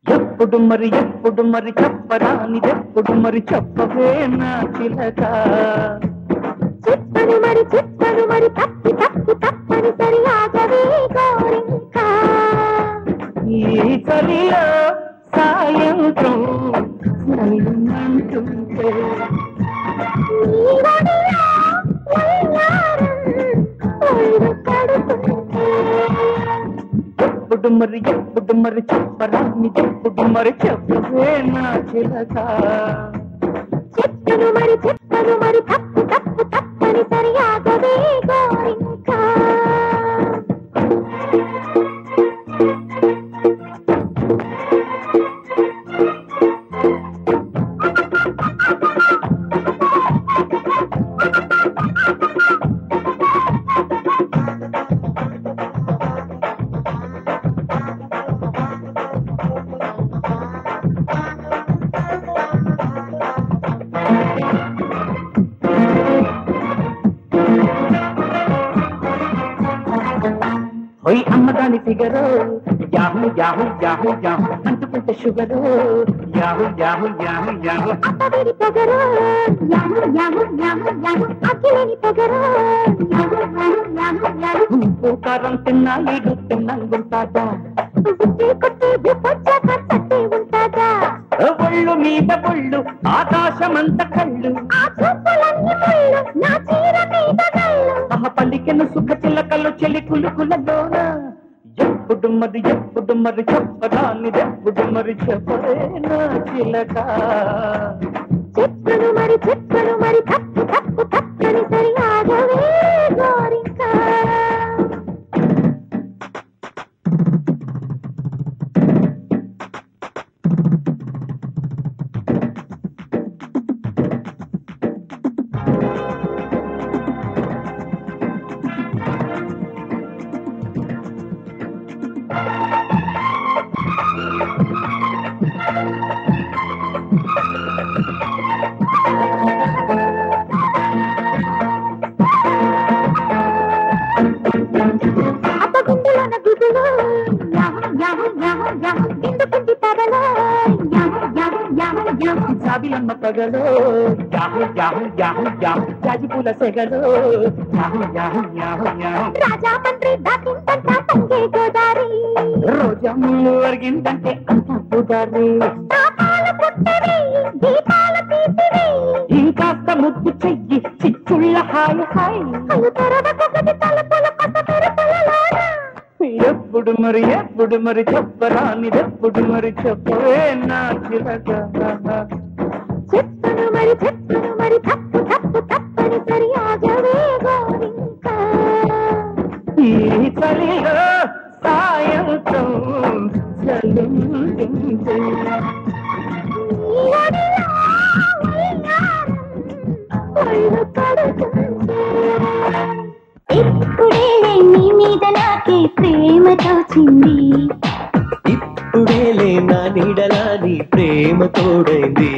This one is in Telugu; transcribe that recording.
ఎప్పుడు మరి చెప్పరానిదెప్పుడు మరి చెప్పవే నా చిలక చెప్పను మరి తప్పని సరియాగవే గోరింకా ఈ చలిలో సాయంత్రం అంటుంటే ఎప్పుడు మరి చెప్పరానిదెప్పుడు మరి చెప్పవే నా చిలక చెప్పను మరి తప్పని సరియాగవే గోరింకా ఓయ్ అమ్మదాని ఫిగరు యాహు యాహు యాహు యాహు అంటుకుంటే షుగరు యాహు యాహు యాహు యాహు అత్తవిడి పొగరు యాహు యాహు యాహు యాహు అఖిలేని పొగరు యాహు యాహు యాహు యాహు ఉప్పు కారం తిన్నా ఈడు తిన్నంగుంటాదా కొట్టి విపచ్చాక తట్టి ఉంటాదా ఒళ్ళు మీద ఒళ్ళు ఆకాశమంత కళ్ళు ఆ చూపులన్నీ ముళ్ళు నా చీర మీద గళ్ళు అమ్మ పల్లికెను సుఖ చిల్లకలు చెలి కులుకులలోన ఎప్పుడు మరి చెప్పరానిదెప్పుడు మరి చెప్పరే నా చిలక చెప్పను మరి తప్పని సరియాగవే గోరింకా అప్పగుండెలోన గుబులు యాహు యాహు యాహు యాహు ఎందుకుంది పగలు యాహు యాహు యాహు యాహు జాబిలమ్మ పగలు యాహు యాహు యాహు యాహు జాజిపూల సెగలు యాహు యాహు యాహు యాహు రాజా మంత్రి దాటిందంట పొంగే గోదారి రోజా ముళ్ళు అరిగిందంటే అంత పుదారి తాపాల పుట్టవి దీపాల తీపివి ఇంకాస్త ముద్దు చెయ్యి చిచ్చుళ్ళ హాయి హాయి అయ్యో తెరవకొకటి తలుపుల కొత్త తెరుపులలోన ఎప్పుడు మరి చెప్పరానిదెప్పుడు మరి చెప్పవే నా చిలక చెప్పను మరి తప్పని సరియాగవే గోరింకా ఈ చలిలో సాయంత్రం చలుంటుంటే ఇప్పుడే నీ మీద నాకే ప్రేమ తోచింది ఇప్పుడేలే నా నీడలా నీ ప్రేమ తోడైంది